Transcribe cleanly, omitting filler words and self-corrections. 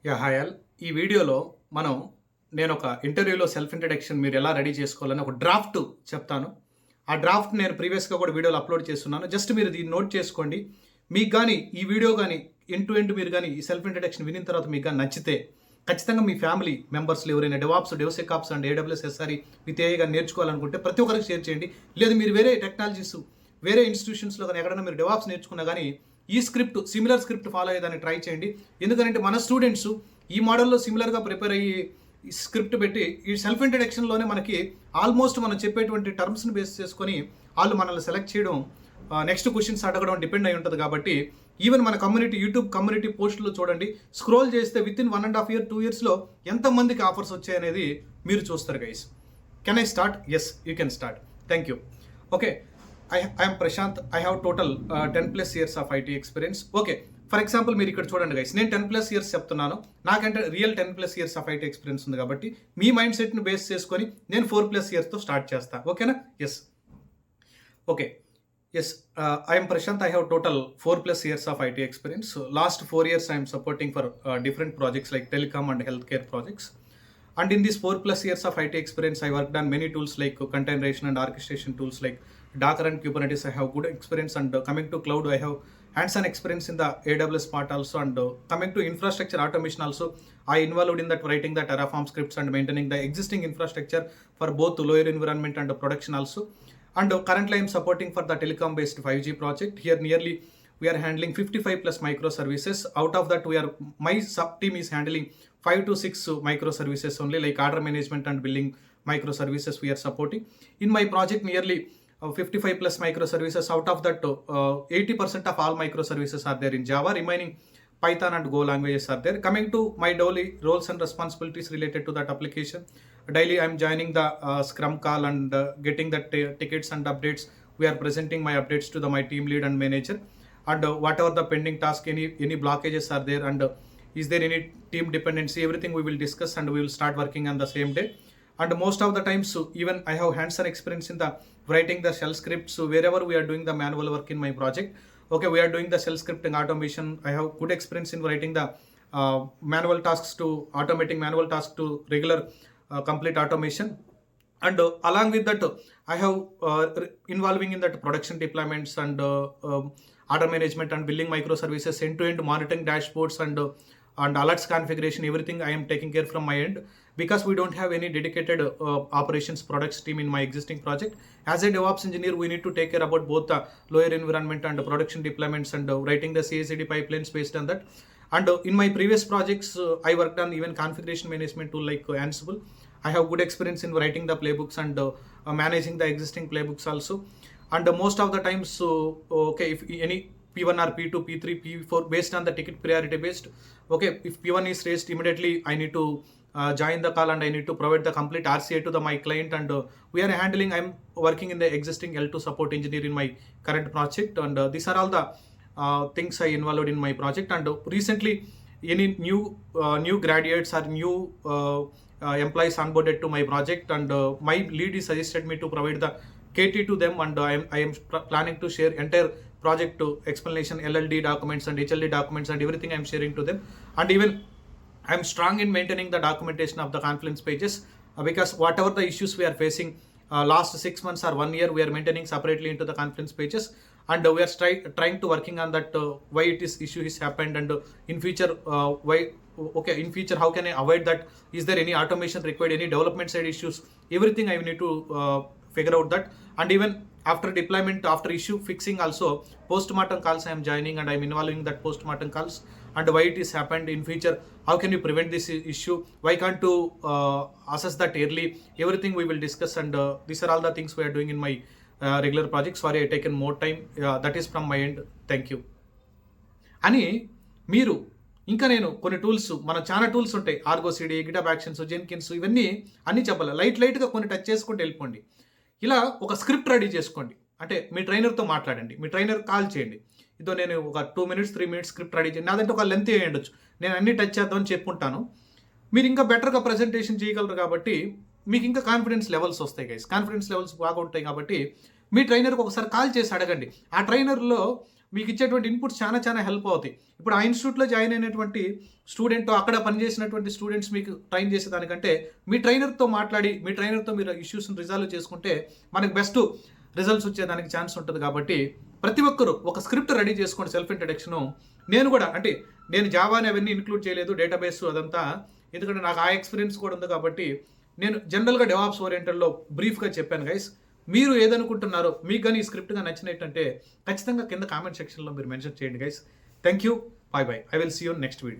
Hi all. ఈ వీడియోలో మనం నేను ఒక ఇంటర్వ్యూలో సెల్ఫ్ ఇంట్రడక్షన్ మీరు ఎలా రెడీ చేసుకోవాలని ఒక డ్రాఫ్ట్ చెప్తాను. ఆ డ్రాఫ్ట్ నేను ప్రీవియస్‌గా కూడా వీడియోలో అప్లోడ్ చేస్తున్నాను. జస్ట్ మీరు దీన్ని నోట్ చేసుకోండి. మీకు గాని ఈ వీడియో గాని ఎండ్ టు ఎండ్ మీరు గాని ఈ సెల్ఫ్ ఇంట్రడక్షన్ వినిన తర్వాత మీకు గాని నచ్చితే ఖచ్చితంగా మీ ఫ్యామిలీ మెంబర్స్‌లో ఎవరైనా DevOps, DevSecOps and AWS, SRE with AI గాని నేర్చుకోవాలనుకుంటే ప్రతి ఒక్కరికి షేర్ చేయండి. లేదు మీరు వేరే టెక్నాలజీస్ వేరే ఇన్‌స్టిట్యూషన్స్‌లో గాని ఎక్కడైనా మీరు డెవాప్స్ నేర్చుకున్నా గాని ఈ స్క్రిప్ట్ సిమిలర్ స్క్రిప్ట్ ఫాలో అయ్యేదాన్ని ట్రై చేయండి. ఎందుకంటే మన స్టూడెంట్స్ ఈ మోడల్లో సిమిలర్గా ప్రిపేర్ అయ్యి ఈ స్క్రిప్ట్ పెట్టి ఈ సెల్ఫ్ ఇంట్రడక్షన్లోనే మనకి ఆల్మోస్ట్ మనం చెప్పేటువంటి టర్మ్స్ని బేస్ చేసుకొని వాళ్ళు మనల్ని సెలెక్ట్ చేయడం, నెక్స్ట్ క్వశ్చన్స్ అడగడం డిపెండ్ అయి ఉంటుంది. కాబట్టి ఈవెన్ మన కమ్యూనిటీ యూట్యూబ్ కమ్యూనిటీ పోస్టులు చూడండి, స్క్రోల్ చేస్తే విత్ ఇన్ 1.5 year 2 yearsలో ఎంతమందికి ఆఫర్స్ వచ్చాయనేది మీరు చూస్తారు guys. Can I start? Yes, you can start. Thank you. Okay, I am Prasanth. I have total 10+ years of IT experience. Okay, for example మీరు ఇక్కడ చూడండి గైస్, నేను 10+ years చెప్తున్నాను. నాకంటే real 10+ years of IT experience ఉంది కాబట్టి మీ mind సెట్ని base చేసుకొని నేను 4+ yearsతో స్టార్ట్ చేస్తాను. ఓకేనా? Yes. Okay, yes, I'm Prashanth. I have total 4+ years of IT experience. Last 4 years I'm supporting for different projects like telecom and healthcare projects. And in these 4+ years of IT experience, I worked on many tools like containerization and orchestration tools like Docker and Kubernetes. I have good experience, and coming to cloud, I have hands-on experience in the AWS part also, and coming to infrastructure automation also, I involved in that writing the Terraform scripts and maintaining the existing infrastructure for both lower environment and production also. And currently I am supporting for the telecom based 5G project. Here nearly we are handling 55+ microservices. Out of that, my sub team is handling 5 to 6 microservices only, like order management and billing microservices we are supporting. In my project, nearly 55+ microservices. Out of that, 80% of all microservices are there in Java. Remaining Python and Go languages are there. Coming to my daily roles and responsibilities related to that application, daily I am joining the Scrum call and getting the tickets and updates. We are presenting my updates to my team lead and manager. And whatever the pending task, any blockages are there, and is there any team dependency, everything we will discuss and we will start working on the same day. And most of the times, even I have hands-on experience in the writing the shell scripts. So wherever we are doing the manual work in my project, okay, we are doing the shell scripting automation. I have good experience in writing the manual tasks to automating manual tasks to regular complete automation. And along with that, I have involving in that production deployments and order management and billing microservices, end-to-end monitoring dashboards and alerts configuration, everything I am taking care from my end, because we don't have any dedicated operations products team in my existing project. As a DevOps engineer, we need to take care about both the lower environment and production deployments and writing the CI/CD pipelines based on that. And in my previous projects, I worked on even configuration management tool like Ansible. I have good experience in writing the playbooks and managing the existing playbooks also. And most of the times, okay, if any P1 or P2, P3, P4 based on the ticket priority based, okay, if P1 is raised, immediately I need to join the call and I need to provide the complete RCA to my client. And we are handling, I'm working in the existing L2 support engineer in my current project. And these are all the things I involved in my project. And recently, any new graduates or new employees onboarded to my project, and my lead is suggested me to provide the KT to them, and I am planning to share entire project to explanation, LLD documents and HLD documents and everything I am sharing to them. And even I am strong in maintaining the documentation of the Confluence pages, because whatever the issues we are facing last 6 months or 1 year, we are maintaining separately into the Confluence pages, and we are trying to working on that, why it is issue is happened, and in future in future how can I avoid that, is there any automation required, any development side issues, everything I need to figure out that. And even after deployment, after issue fixing also, postmortem calls I am joining, and I am involving that postmortem calls, and why it is happened in future, how can you prevent this issue, why can't you assess that early, everything we will discuss. And these are all the things we are doing in my regular project. Sorry, I taken more time. That is from my end. Thank you. అని మీరు ఇంకా నేను కొన్ని tools, మన చాలా tools ఉంటాయి, Argo CD, GitHub actions, Jenkins, ఇవన్నీ అన్నీ చెప్పాలి. లైట్గా కొన్ని టచ్ చేసుకుంటూ వెళ్ళిపోండి. ఇలా ఒక స్క్రిప్ట్ రెడీ చేసుకోండి. అంటే మీ ట్రైనర్తో మాట్లాడండి, మీ ట్రైనర్ కాల్ చేయండి, ఇదో నేను ఒక 2 minutes 3 minutes స్క్రిప్ట్ రెడీ చేయండి, నాదంటే ఒక లెంత్ వేయండొచ్చు, నేను అన్ని టచ్ చేద్దామని చెప్పుకుంటాను. మీరు ఇంకా బెటర్గా ప్రజెంటేషన్ చేయగలరు కాబట్టి మీకు ఇంకా కాన్ఫిడెన్స్ లెవెల్స్ వస్తాయి గైస్. కాన్ఫిడెన్స్ లెవెల్స్ బాగా ఉంటాయి కాబట్టి మీ ట్రైనర్కి ఒకసారి కాల్ చేసి అడగండి. ఆ ట్రైనర్లో మీకు ఇచ్చేటువంటి ఇన్పుట్స్ చాలా హెల్ప్ అవుతాయి. ఇప్పుడు ఆ ఇన్స్టిట్యూట్లో జాయిన్ అయినటువంటి స్టూడెంట్, అక్కడ పనిచేసినటువంటి స్టూడెంట్స్ మీకు ట్రైన్ చేసేదానికంటే మీ ట్రైనర్తో మాట్లాడి, మీ ట్రైనర్తో మీరు ఇష్యూస్ని రిజాల్వ్ చేసుకుంటే మనకు బెస్ట్ రిజల్ట్స్ వచ్చేదానికి ఛాన్స్ ఉంటుంది. కాబట్టి ప్రతి ఒక్కరూ ఒక స్క్రిప్ట్ రెడీ చేసుకోండి సెల్ఫ్ ఇంట్రడక్షను. నేను కూడా అంటే నేను జావాని అవన్నీ ఇంక్లూడ్ చేయలేదు, డేటాబేస్ అదంతా, ఎందుకంటే నాకు ఆ ఎక్స్పీరియన్స్ కూడా ఉంది. కాబట్టి నేను జనరల్గా డెవాప్స్ ఓరియంటెడ్లో బ్రీఫ్గా చెప్పాను గైస్. మీరు ఏదనుకుంటున్నారో, మీకు కానీ ఈ స్క్రిప్ట్గా నచ్చినట్టంటే ఖచ్చితంగా కింద కామెంట్ సెక్షన్లో మీరు మెన్షన్ చేయండి guys. Thank you, bye. I will see you next video.